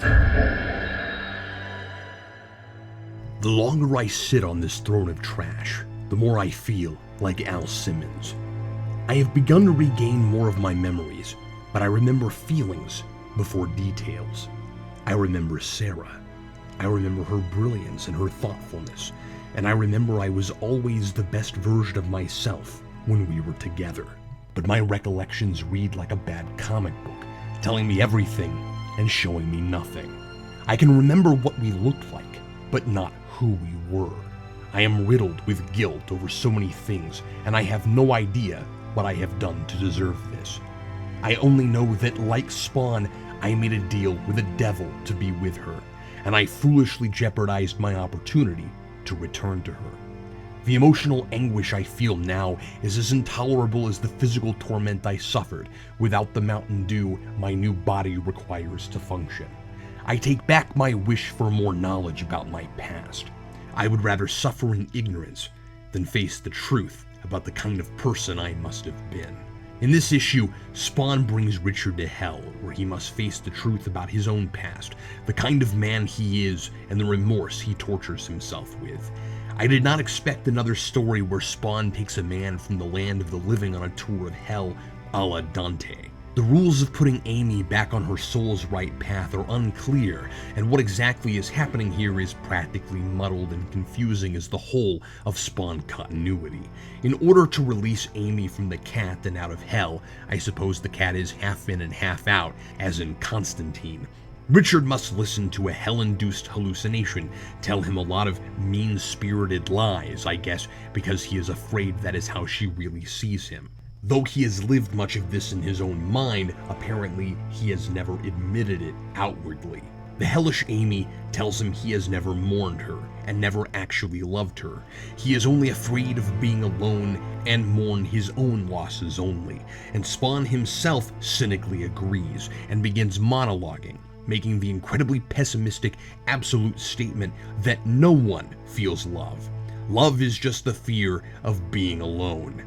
The longer I sit on this throne of trash, the more I feel like Al Simmons. I have begun to regain more of my memories, but I remember feelings before details. I remember Sarah. I remember her brilliance and her thoughtfulness, and I remember I was always the best version of myself when we were together. But my recollections read like a bad comic book, telling me everything and showing me nothing. I can remember what we looked like, but not who we were. I am riddled with guilt over so many things, and I have no idea what I have done to deserve this. I only know that, like Spawn, I made a deal with the devil to be with her, and I foolishly jeopardized my opportunity to return to her. The emotional anguish I feel now is as intolerable as the physical torment I suffered without the Mountain Dew my new body requires to function. I take back my wish for more knowledge about my past. I would rather suffer in ignorance than face the truth about the kind of person I must have been. In this issue, Spawn brings Richard to hell, where he must face the truth about his own past, the kind of man he is, and the remorse he tortures himself with. I did not expect another story where Spawn takes a man from the land of the living on a tour of hell a la Dante. The rules of putting Amy back on her soul's right path are unclear, and what exactly is happening here is practically muddled and confusing as the whole of Spawn continuity. In order to release Amy from the cat and out of hell, I suppose the cat is half in and half out, as in Constantine, Richard must listen to a hell-induced hallucination tell him a lot of mean-spirited lies, I guess, because he is afraid that is how she really sees him. Though he has lived much of this in his own mind, apparently he has never admitted it outwardly. The hellish Amy tells him he has never mourned her and never actually loved her. He is only afraid of being alone and mourn his own losses only, and Spawn himself cynically agrees and begins monologuing, making the incredibly pessimistic absolute statement that no one feels love. Love is just the fear of being alone.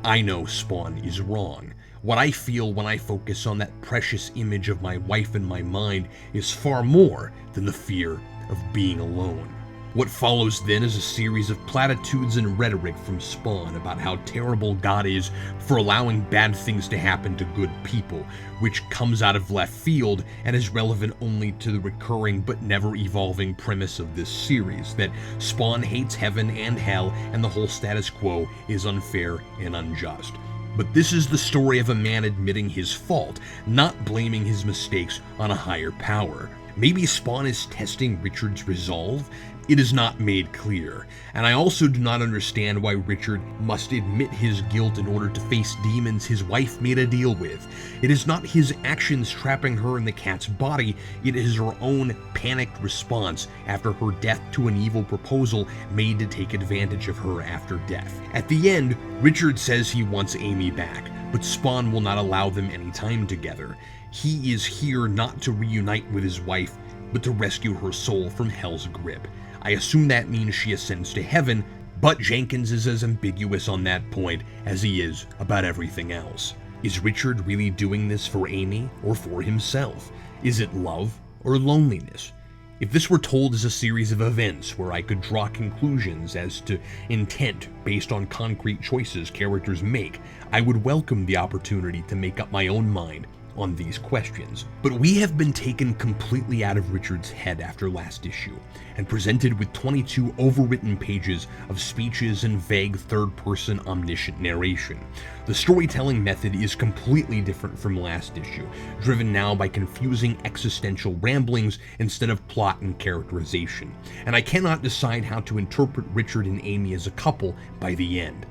I know Spawn is wrong. What I feel when I focus on that precious image of my wife in my mind is far more than the fear of being alone. What follows then is a series of platitudes and rhetoric from Spawn about how terrible God is for allowing bad things to happen to good people, which comes out of left field and is relevant only to the recurring but never evolving premise of this series, that Spawn hates heaven and hell and the whole status quo is unfair and unjust. But this is the story of a man admitting his fault, not blaming his mistakes on a higher power. Maybe Spawn is testing Richard's resolve? It is not made clear, and I also do not understand why Richard must admit his guilt in order to face demons his wife made a deal with. It is not his actions trapping her in the cat's body, it is her own panicked response after her death to an evil proposal made to take advantage of her after death. At the end, Richard says he wants Amy back, but Spawn will not allow them any time together. He is here not to reunite with his wife, but to rescue her soul from hell's grip. I assume that means she ascends to heaven, but Jenkins is as ambiguous on that point as he is about everything else. Is Richard really doing this for Amy or for himself? Is it love or loneliness? If this were told as a series of events where I could draw conclusions as to intent based on concrete choices characters make, I would welcome the opportunity to make up my own mind on these questions. But we have been taken completely out of Richard's head after last issue, and presented with 22 overwritten pages of speeches and vague third-person omniscient narration. The storytelling method is completely different from last issue, driven now by confusing existential ramblings instead of plot and characterization, and I cannot decide how to interpret Richard and Amy as a couple by the end.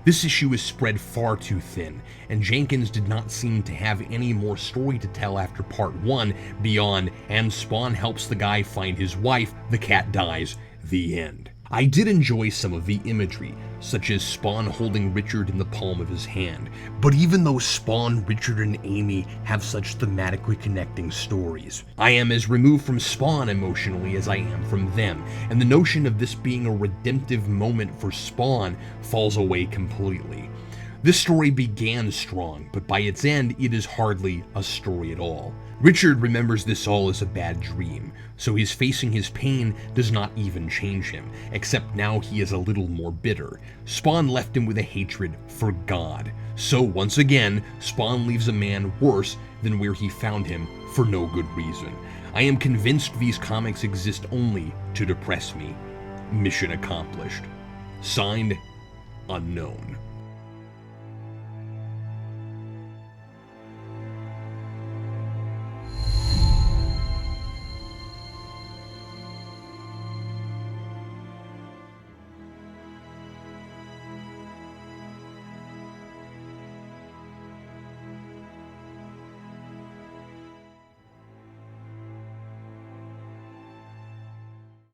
This issue is spread far too thin, and Jenkins did not seem to have any more story to tell after part 1 beyond, and Spawn helps the guy find his wife, the cat dies, the end. I did enjoy some of the imagery, such as Spawn holding Richard in the palm of his hand, but even though Spawn, Richard, and Amy have such thematically connecting stories, I am as removed from Spawn emotionally as I am from them, and the notion of this being a redemptive moment for Spawn falls away completely. This story began strong, but by its end, it is hardly a story at all. Richard remembers this all as a bad dream, so his facing his pain does not even change him, except now he is a little more bitter. Spawn left him with a hatred for God. So once again, Spawn leaves a man worse than where he found him for no good reason. I am convinced these comics exist only to depress me. Mission accomplished. Signed, Unknown.